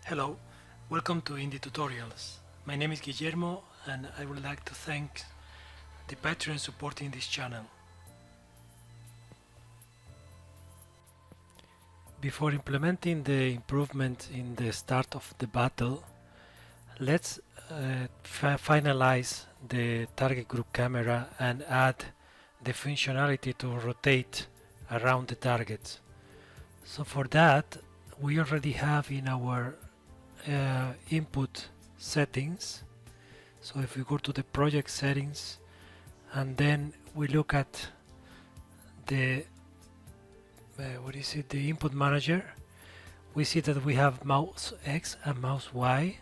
Hello, welcome to Indie Tutorials. My name is Guillermo and I would like to thank the patrons supporting this channel. Before implementing the improvement in the start of the battle, let's finalize the target group camera and add the functionality to rotate around the target. So for that, we already have in our input settings. So if we go to the project settings and then we look at the the input manager, we see that we have mouse X and mouse Y.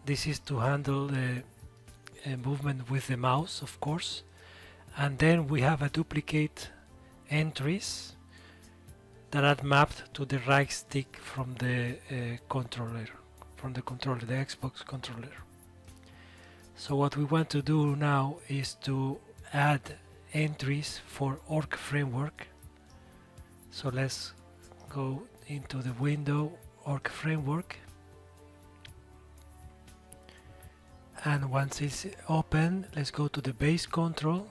This is to handle the movement with the mouse, of course, and then we have a duplicate entries that are mapped to the right stick from the controller, the Xbox controller. So what we want to do now is to add entries for ORK Framework. So let's go into the window ORK Framework, and once it's open, let's go to the base control,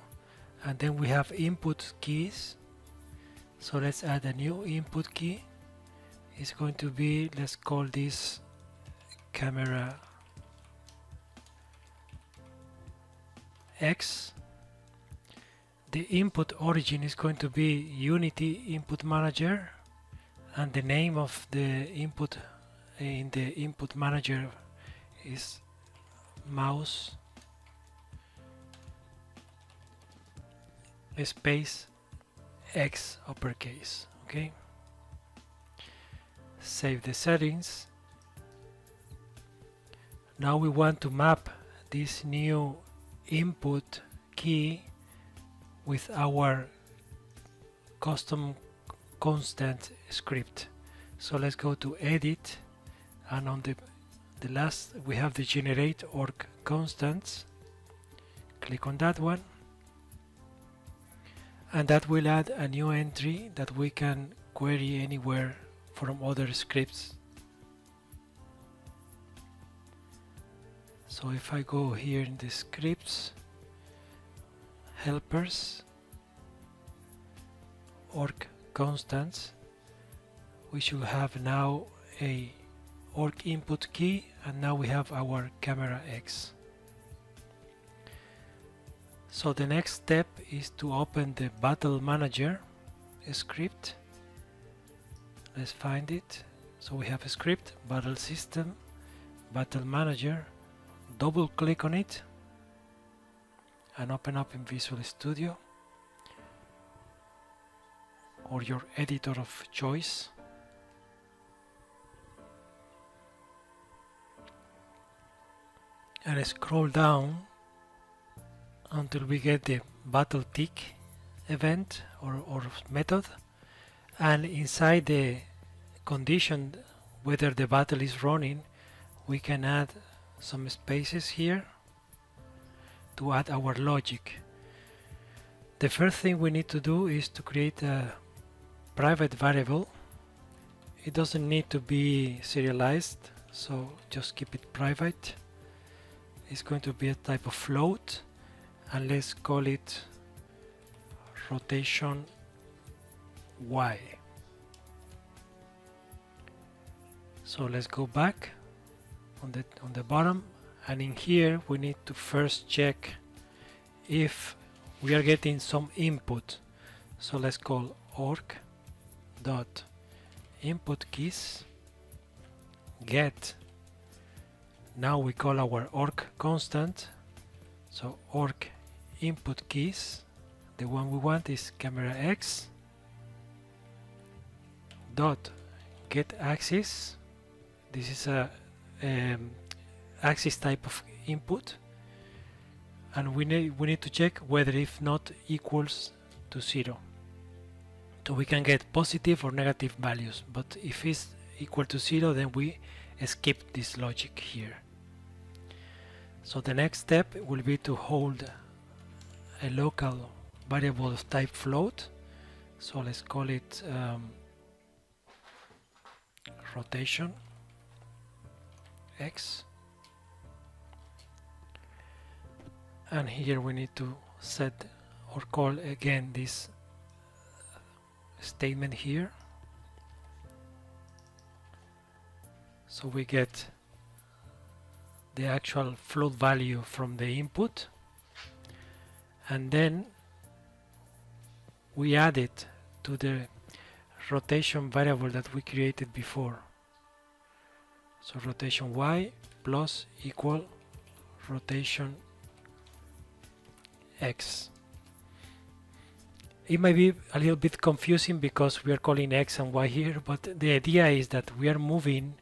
and then we have input keys. So let's add a new input key. It's going to be, let's call this camera X. The input origin is going to be Unity Input Manager, and the name of the input in the input manager is mouse space X uppercase. Okay, save the settings. Now we want to map this new input key with our custom constant script. So let's go to edit, and on the last we have the generate org constants. Click on that one, and that will add a new entry that we can query anywhere from other scripts. So if I go here in the scripts, helpers, org constants, we should have now a org input key, and now we have our camera X. So the next step is to open the battle manager script. Let's find it. So we have a script, battle system, battle manager. Double click on it and open up in Visual Studio or your editor of choice. And scroll down until we get the battle tick event or method, and inside the condition whether the battle is running, we can add some spaces here to add our logic. The first thing we need to do is to create a private variable. It doesn't need to be serialized, so just keep it private. It's going to be a type of float, and let's call it rotation Y. So let's go back on the bottom, and in here we need to first check if we are getting some input. So let's call org dot input keys get. Now we call our org constant, so org input keys, the one we want is camera X dot get axis. This is a axis type of input, and we need to check whether if not equals to 0. So we can get positive or negative values, but if it's equal to 0, then we skip this logic here. So the next step will be to hold a local variable of type float. So let's call it rotation X, and here we need to set or call again this statement here, so we get the actual float value from the input, and then we add it to the rotation variable that we created before. So rotation y plus equal rotation x. It might be a little bit confusing because we are calling x and y here, but the idea is that we are moving,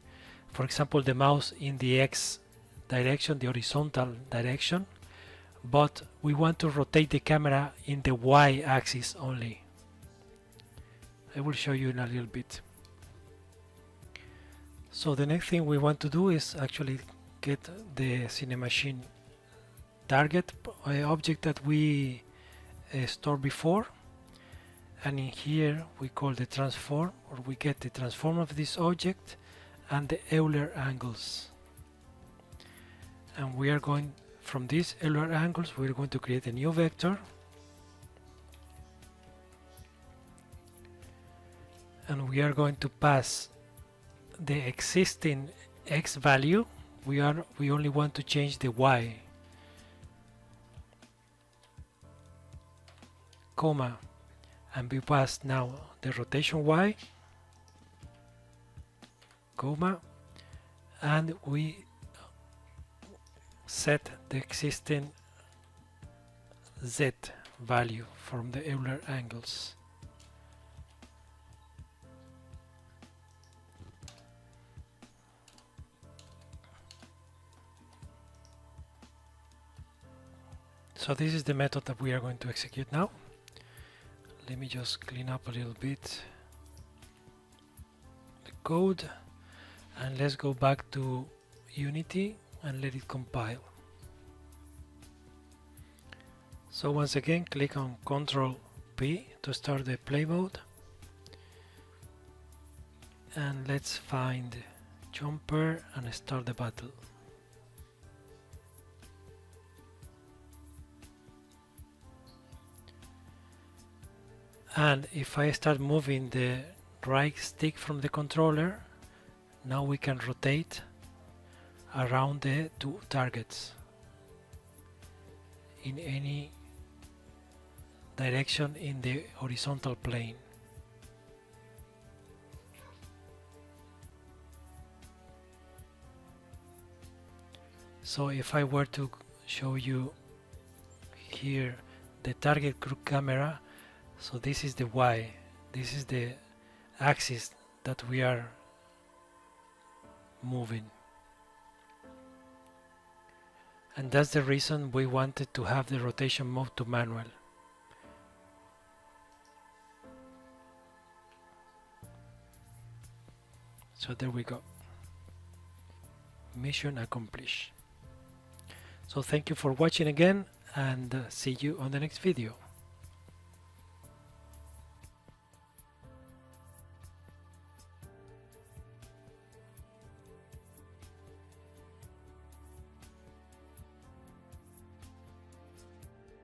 for example, the mouse in the x direction, the horizontal direction, but we want to rotate the camera in the y axis only. I will show you in a little bit. So the next thing we want to do is actually get the CineMachine target object that we stored before, and in here we call the transform, or we get the transform of this object and the Euler angles, and we are going from these Euler angles we're going to create a new vector, and we are going to pass the existing x value. We only want to change the y, comma, and we pass now the rotation y, comma, and we set the existing z value from the Euler angles. So this is the method that we are going to execute now. Let me just clean up a little bit the code, and let's go back to Unity and let it compile. So once again, click on Ctrl P to start the play mode, and let's find jumper and start the battle. And if I start moving the right stick from the controller, now we can rotate around the two targets in any direction in the horizontal plane. So if I were to show you here the target group camera, so this is the y, this is the axis that we are moving, and that's the reason we wanted to have the rotation mode to manual. So there we go, mission accomplished. So thank you for watching again, and see you on the next video.